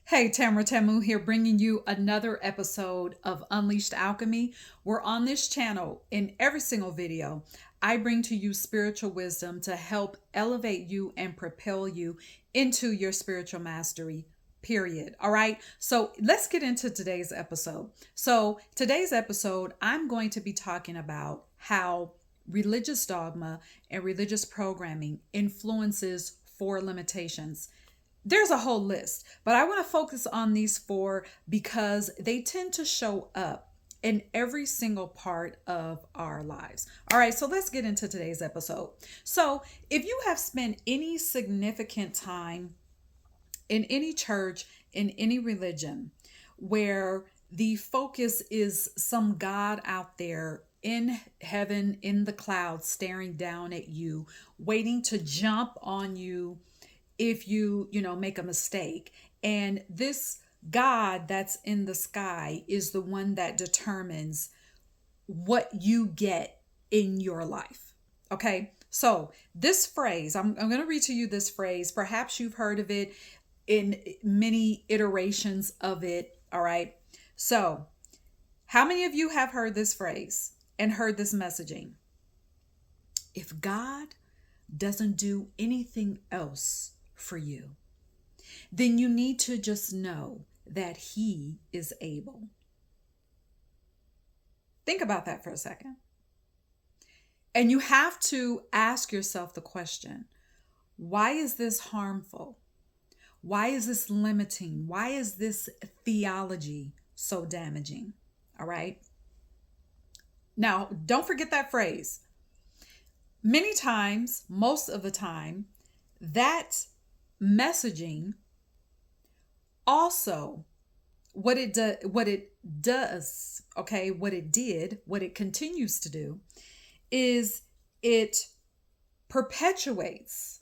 Hey, Tamara Tamu here, bringing you another episode of Unleashed Alchemy. We're on this channel. In every single video, I bring to you spiritual wisdom to help elevate you and propel you into your spiritual mastery, period. All right, so let's get into today's episode. Today's episode, I'm going to be talking about how religious dogma and religious programming influences four limitations. There's a whole list, but I want to focus on these four because they tend to show up in every single part of our lives. All right, so let's get into today's episode. So, if you have spent any significant time in any church, in any religion, where the focus is some God out there in heaven, in the clouds, staring down at you, waiting to jump on you if you make a mistake, and this God that's in the sky is the one that determines what you get in your life. Okay, so this phrase, I'm going to read to you this phrase. Perhaps you've heard of it in many iterations of it. All right, so how many of you have heard this phrase and heard this messaging? If God doesn't do anything else for you, then you need to just know that He is able. Think about that for a second. And you have to ask yourself the question, why is this harmful? Why is this limiting? Why is this theology so damaging? All right. Now, don't forget that phrase. Many times, most of the time, that messaging also what it does, okay, what it did, what it continues to do is it perpetuates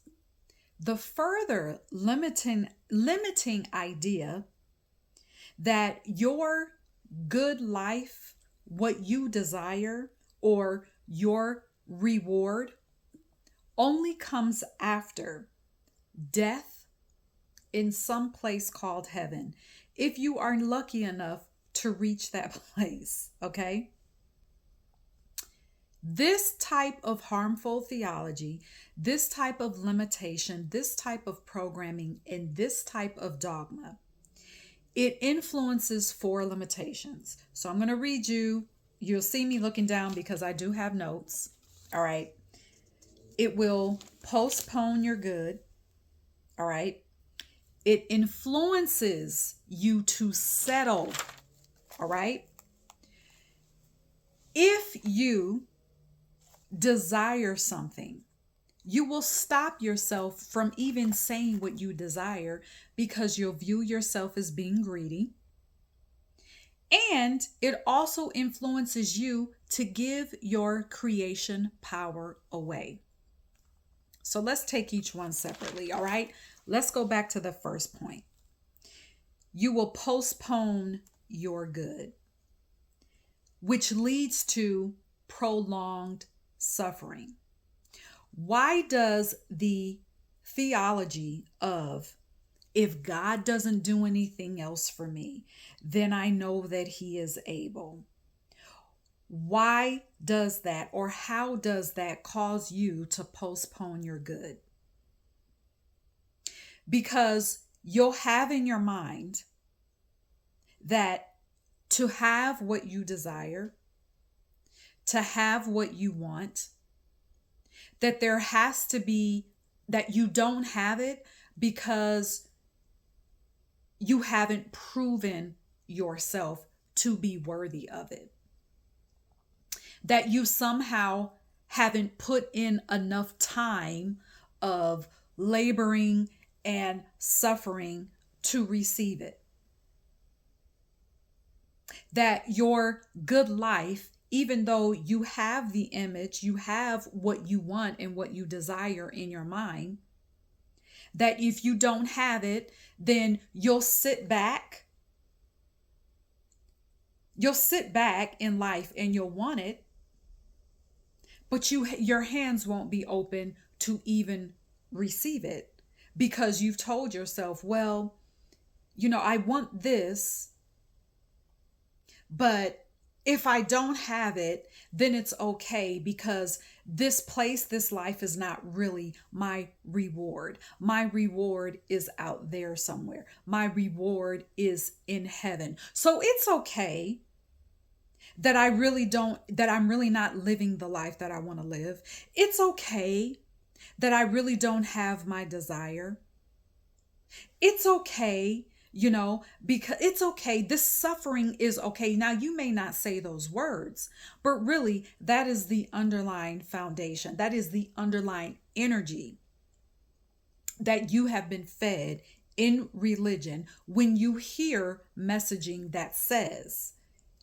the further limiting idea that your good life, what you desire, or your reward only comes after death in some place called heaven, if you are lucky enough to reach that place. Okay, this type of harmful theology, this type of limitation, this type of programming, and this type of dogma, it influences four limitations. So I'm going to read you. You'll see me looking down because I do have notes. All right, it will postpone your good. All right. It influences you to settle. All right. If you desire something, you will stop yourself from even saying what you desire because you'll view yourself as being greedy. And it also influences you to give your creation power away. So let's take each one separately, all right? Let's go back to the first point. You will postpone your good, which leads to prolonged suffering. Why does the theology of if God doesn't do anything else for me, then I know that He is able? Why does that, or how does that cause you to postpone your good? Because you'll have in your mind that to have what you desire, to have what you want, that there has to be, that you don't have it because you haven't proven yourself to be worthy of it. That you somehow haven't put in enough time of laboring and suffering to receive it. That your good life, even though you have the image, you have what you want and what you desire in your mind, that if you don't have it, then you'll sit back. You'll sit back in life and you'll want it, but your hands won't be open to even receive it because you've told yourself, well, I want this, but if I don't have it, then it's okay, because this place, this life is not really my reward. My reward is out there somewhere. My reward is in heaven. So it's okay that I'm really not living the life that I want to live. It's okay that I really don't have my desire. It's okay, because it's okay. This suffering is okay. Now, you may not say those words, but really, that is the underlying foundation. That is the underlying energy that you have been fed in religion when you hear messaging that says,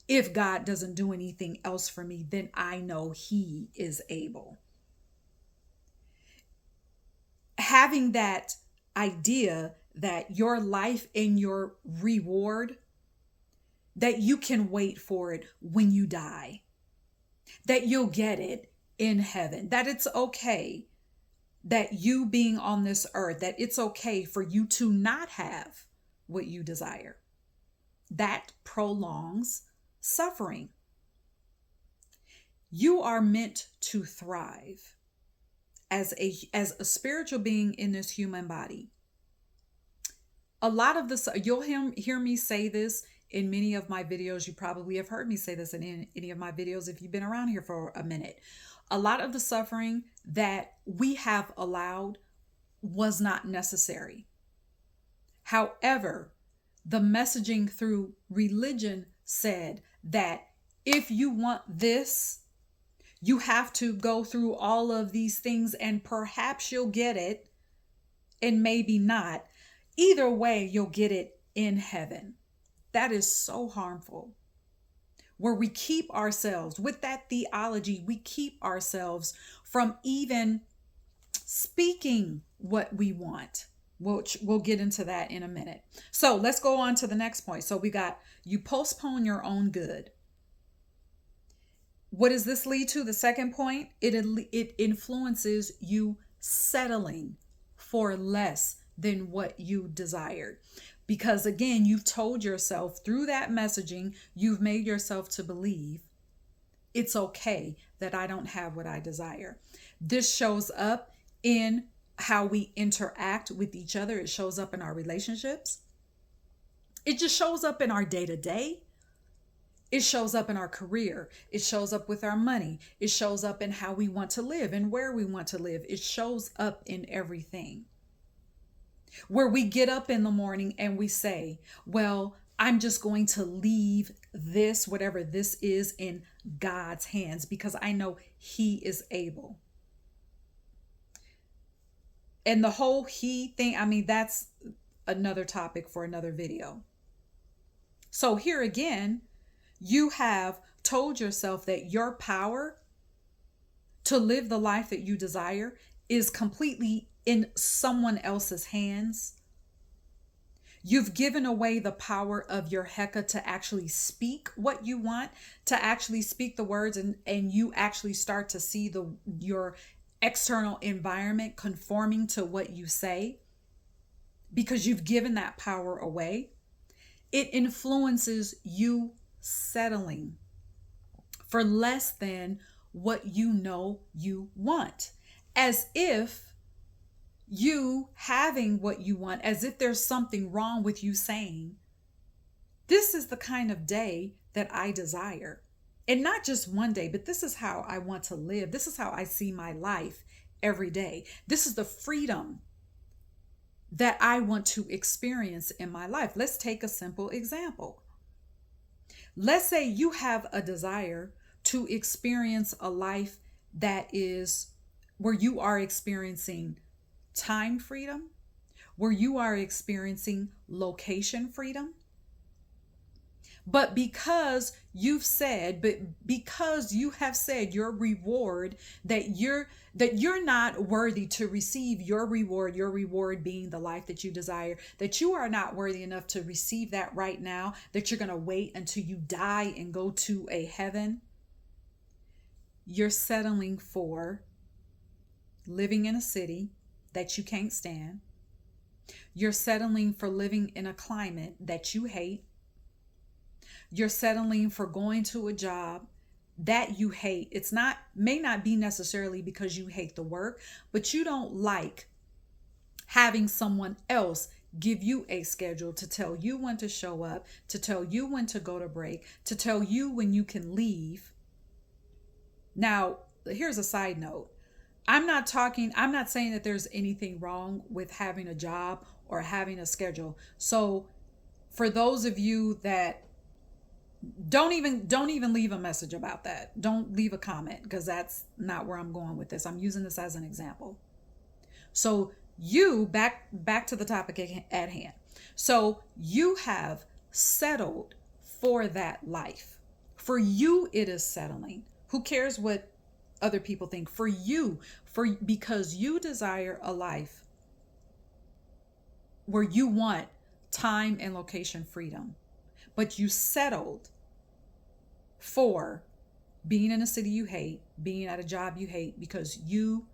if God doesn't do anything else for me, then I know He is able. Having that idea that your life and your reward, that you can wait for it when you die, that you'll get it in heaven, that it's okay that you being on this earth, that it's okay for you to not have what you desire. That prolongs suffering. You are meant to thrive as a spiritual being in this human body. A lot of this, you'll hear me say this in many of my videos. You probably have heard me say this in any of my videos if you've been around here for a minute. A lot of the suffering that we have allowed was not necessary. However, the messaging through religion said that if you want this, you have to go through all of these things, and perhaps you'll get it and maybe not. Either way, you'll get it in heaven. That is so harmful. Where we keep ourselves, with that theology, we keep ourselves from even speaking what we want. We'll get into that in a minute. So let's go on to the next point. So we got, you postpone your own good. What does this lead to? The second point, it influences you settling for less than what you desired. Because again, you've told yourself through that messaging, you've made yourself to believe it's okay that I don't have what I desire. This shows up in how we interact with each other. It shows up in our relationships. It just shows up in our day-to-day. It shows up in our career. It shows up with our money. It shows up in how we want to live and where we want to live. It shows up in everything. Where we get up in the morning and we say, well, I'm just going to leave this, whatever this is, in God's hands because I know He is able. And the whole He thing, I mean, that's another topic for another video. So here again, you have told yourself that your power to live the life that you desire is completely in someone else's hands. You've given away the power of your Heka to actually speak what you want, to actually speak the words, and you actually start to see your external environment conforming to what you say because you've given that power away. It influences you settling for less than what you know you want, as if you having what you want, as if there's something wrong with you saying, this is the kind of day that I desire. And not just one day, but this is how I want to live. This is how I see my life every day. This is the freedom that I want to experience in my life. Let's take a simple example. Let's say you have a desire to experience a life that is where you are experiencing time freedom, where you are experiencing location freedom. But because you have said your reward, that you're not worthy to receive your reward being the life that you desire, that you are not worthy enough to receive that right now, that you're going to wait until you die and go to a heaven, you're settling for living in a city that you can't stand. You're settling for living in a climate that you hate. You're settling for going to a job that you hate. It's not, may not be necessarily because you hate the work, but you don't like having someone else give you a schedule to tell you when to show up, to tell you when to go to break, to tell you when you can leave. Now, here's a side note. I'm not saying that there's anything wrong with having a job or having a schedule. So for those of you that don't even leave a message about that. Don't leave a comment, because that's not where I'm going with this. I'm using this as an example. So you back to the topic at hand. So you have settled for that life. For you, it is settling. Who cares what other people think? For you, because you desire a life where you want time and location freedom, but you settled for being in a city you hate, being at a job you hate, because you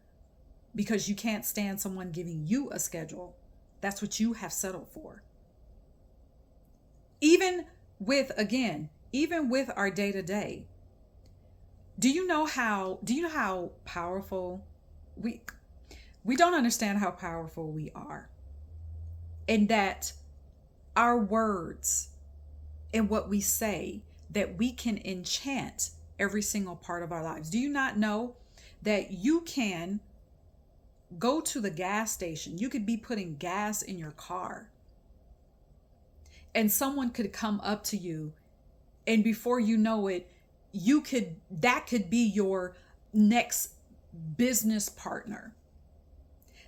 can't stand someone giving you a schedule. That's what you have settled for. Even with our day-to-day, do you know how powerful we don't understand how powerful we are, and that our words and what we say, that we can enchant every single part of our lives. Do you not know that you can go to the gas station? You could be putting gas in your car, and someone could come up to you, and before you know it, that could be your next business partner.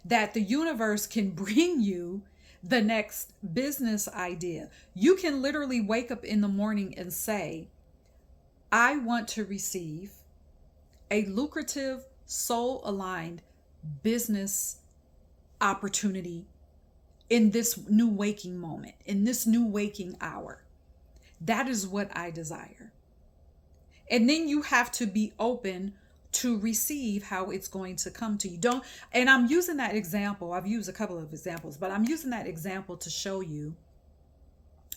That the universe can bring you the next business idea. You can literally wake up in the morning and say, I want to receive a lucrative, soul-aligned business opportunity in this new waking moment, in this new waking hour. That is what I desire. And then you have to be open to receive how it's going to come to you. And I'm using that example. I've used a couple of examples, but I'm using that example to show you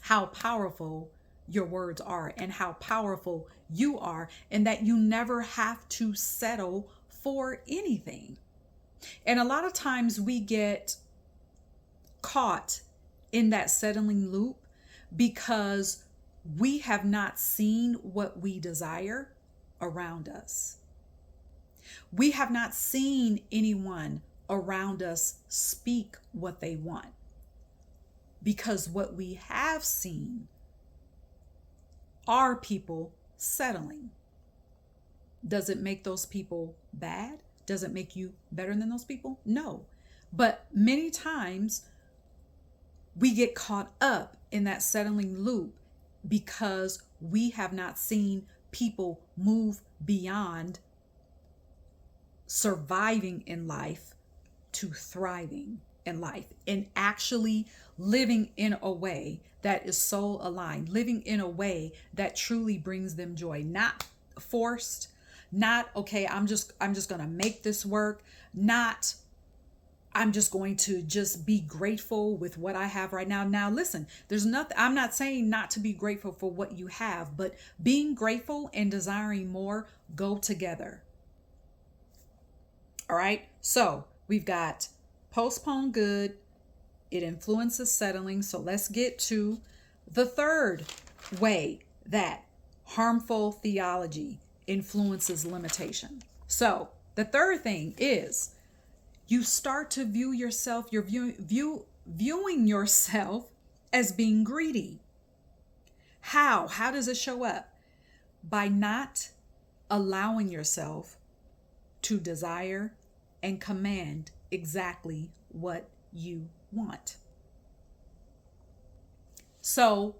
how powerful your words are and how powerful you are, and that you never have to settle for anything. And a lot of times we get caught in that settling loop because we have not seen what we desire around us. We have not seen anyone around us speak what they want, because what we have seen are people settling. Does it make those people bad? Does it make you better than those people? No. But many times we get caught up in that settling loop because we have not seen people move beyond surviving in life to thriving in life, and actually living in a way that is soul aligned, living in a way that truly brings them joy, not forced, not, okay, I'm just going to make this work, not, I'm just going to just be grateful with what I have right now. Now, listen, I'm not saying not to be grateful for what you have, but being grateful and desiring more go together. All right. So we've got postpone good. It influences settling. So let's get to the third way that harmful theology influences limitation. So the third thing is you start to view yourself, you're viewing yourself as being greedy. How does it show up? By not allowing yourself to desire and command exactly what you want. So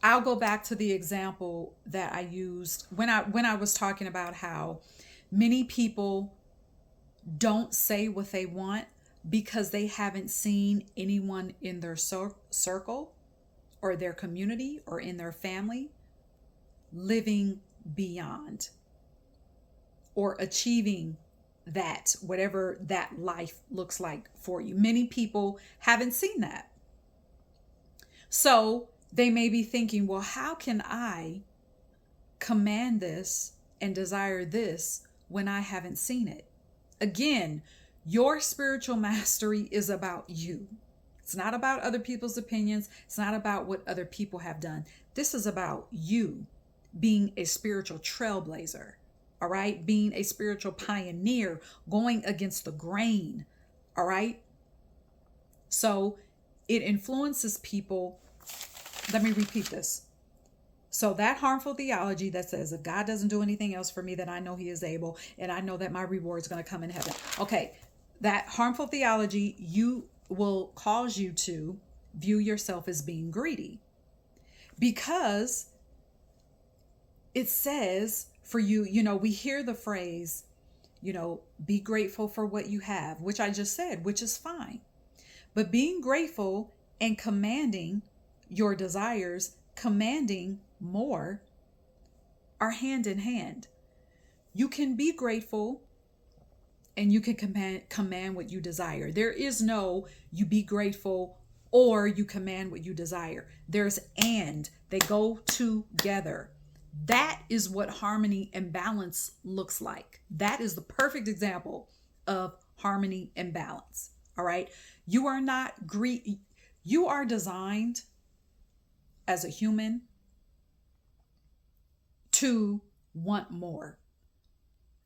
I'll go back to the example that I used when I was talking about how many people don't say what they want because they haven't seen anyone in their circle or their community or in their family living beyond or achieving that, whatever that life looks like for you. Many people haven't seen that. So they may be thinking, well, how can I command this and desire this when I haven't seen it? Again, your spiritual mastery is about you. It's not about other people's opinions. It's not about what other people have done. This is about you being a spiritual trailblazer, all right? Being a spiritual pioneer, going against the grain, all right? So it influences people. Let me repeat this. So that harmful theology that says, if God doesn't do anything else for me, then I know he is able, and I know that my reward is going to come in heaven. Okay, that harmful theology will cause you to view yourself as being greedy, because it says for you, we hear the phrase, be grateful for what you have, which I just said, which is fine. But being grateful and commanding your desires, commanding more, are hand in hand. You can be grateful and you can command what you desire. There is no you be grateful or you command what you desire. There's and. They go together. That is what harmony and balance looks like. That is the perfect example of harmony and balance. All right. You are not greedy. You are designed as a human to want more,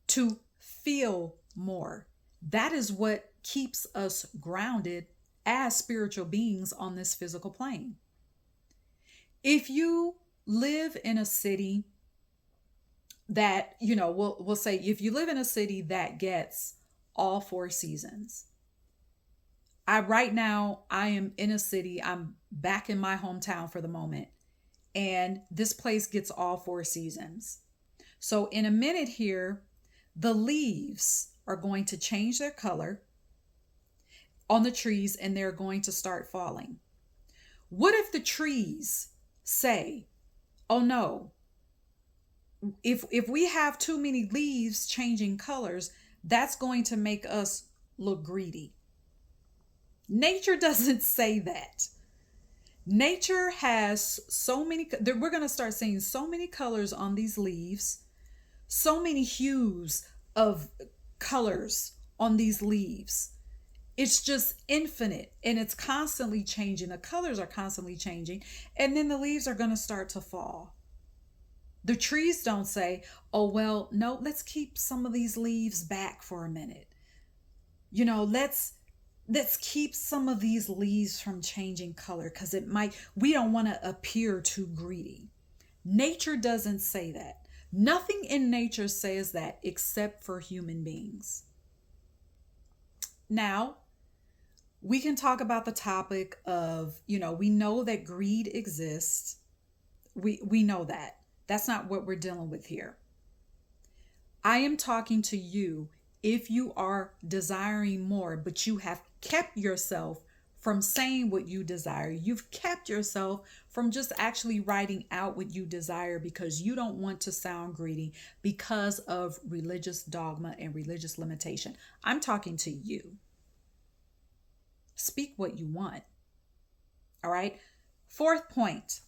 to feel more. That is what keeps us grounded as spiritual beings on this physical plane. If you live in a city that, we'll say if you live in a city that gets all 4 seasons. Right now I am in a city, I'm back in my hometown for the moment, and this place gets all 4 seasons. So in a minute here, the leaves are going to change their color on the trees and they're going to start falling. What if the trees say, oh no, if we have too many leaves changing colors, that's going to make us look greedy? Nature doesn't say that. Nature has so many, we're going to start seeing so many colors on these leaves, so many hues of colors on these leaves. It's just infinite, and it's constantly changing. The colors are constantly changing, and then the leaves are going to start to fall. The trees don't say, oh, well, no, let's keep some of these leaves back for a minute. Let's keep some of these leaves from changing color because we don't want to appear too greedy. Nature doesn't say that. Nothing in nature says that except for human beings. Now, we can talk about the topic of, we know that greed exists. We know that. That's not what we're dealing with here. I am talking to you if you are desiring more, but you have kept yourself from saying what you desire. You've kept yourself from just actually writing out what you desire because you don't want to sound greedy because of religious dogma and religious limitation. I'm talking to you. Speak what you want. All right. 4th point.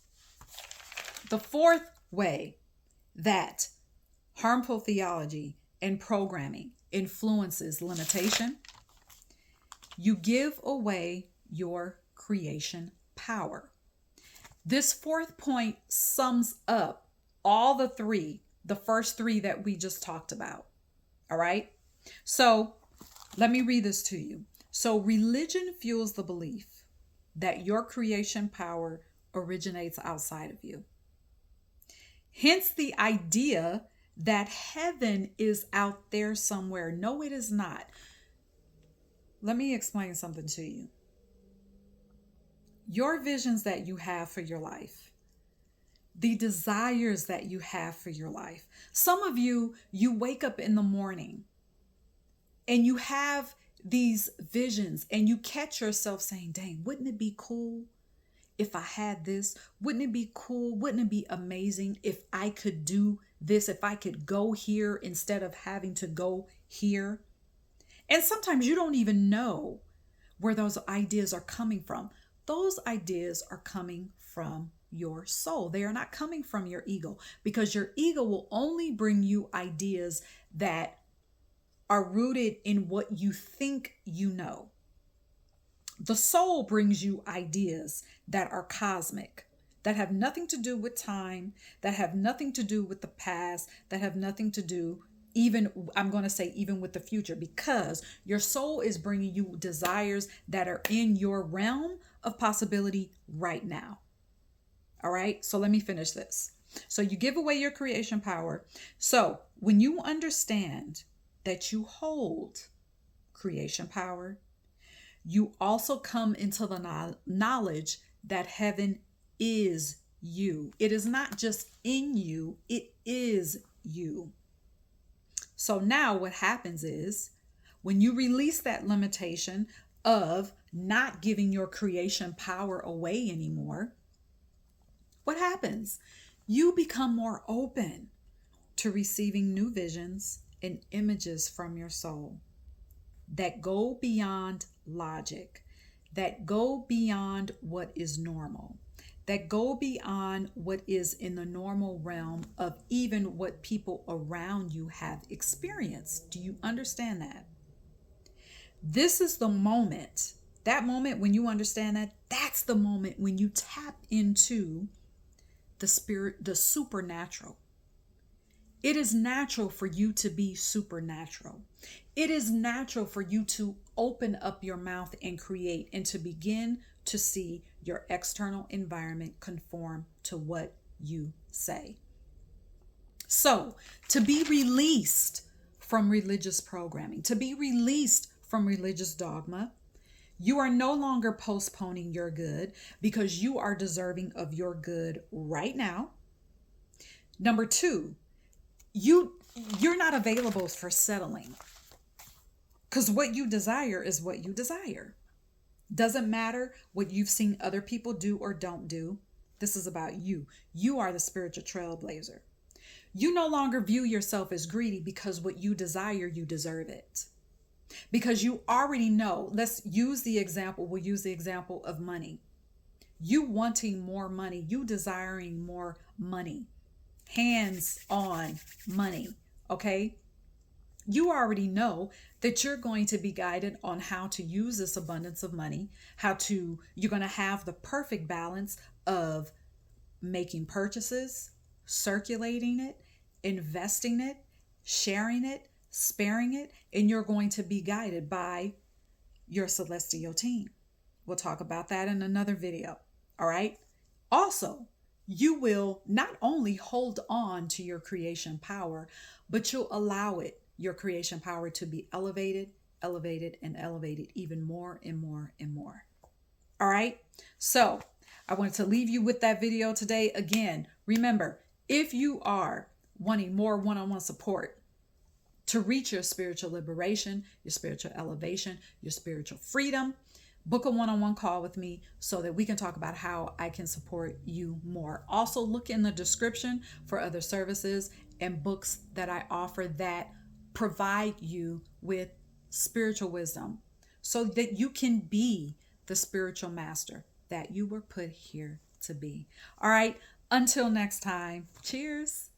The 4th way that harmful theology and programming influences limitation: you give away your creation power. This 4th point sums up all the first 3 that we just talked about. All right. So let me read this to you. So religion fuels the belief that your creation power originates outside of you. Hence the idea that heaven is out there somewhere. No, it is not. Let me explain something to you. Your visions that you have for your life, the desires that you have for your life. Some of you wake up in the morning and you have these visions and you catch yourself saying, dang, wouldn't it be cool if I had this? Wouldn't it be cool? Wouldn't it be amazing if I could do this, if I could go here instead of having to go here? And sometimes you don't even know where those ideas are coming from. Those ideas are coming from your soul. They are not coming from your ego, because your ego will only bring you ideas that are rooted in what you think you know. The soul brings you ideas that are cosmic, that have nothing to do with time, that have nothing to do with the past, that have nothing to do, even, I'm going to say, even with the future, because your soul is bringing you desires that are in your realm of possibility right now. All right, so let me finish this. So you give away your creation power. So when you understand that you hold creation power, you also come into the knowledge that heaven is you. It is not just in you, it is you. So now what happens is, when you release that limitation of not giving your creation power away anymore, what happens? You become more open to receiving new visions and images from your soul that go beyond logic, that go beyond what is normal, that go beyond what is in the normal realm of even what people around you have experienced. Do you understand that? This is the moment, that moment when you understand that, that's the moment when you tap into the spirit, the supernatural. It is natural for you to be supernatural. It is natural for you to open up your mouth and create, and to begin to see your external environment conform to what you say. So, to be released from religious programming, to be released from religious dogma, you are no longer postponing your good, because you are deserving of your good right now. Number two, you're not available for settling, because what you desire is what you desire. Doesn't matter what you've seen other people do or don't do. This is about you. You are the spiritual trailblazer. You no longer view yourself as greedy, because what you desire, you deserve it. Because you already know. Let's use the example. We'll use the example of money. You wanting more money, you desiring more money, hands on money, okay? You already know that you're going to be guided on how to use this abundance of money, you're going to have the perfect balance of making purchases, circulating it, investing it, sharing it, sparing it, and you're going to be guided by your celestial team. We'll talk about that in another video. All right. Also, you will not only hold on to your creation power, but you'll allow your creation power to be elevated, and elevated even more and more and more. All right. So I wanted to leave you with that video today. Again, remember, if you are wanting more one-on-one support to reach your spiritual liberation, your spiritual elevation, your spiritual freedom, book a one-on-one call with me so that we can talk about how I can support you more. Also, look in the description for other services and books that I offer that provide you with spiritual wisdom so that you can be the spiritual master that you were put here to be. All right, until next time, cheers.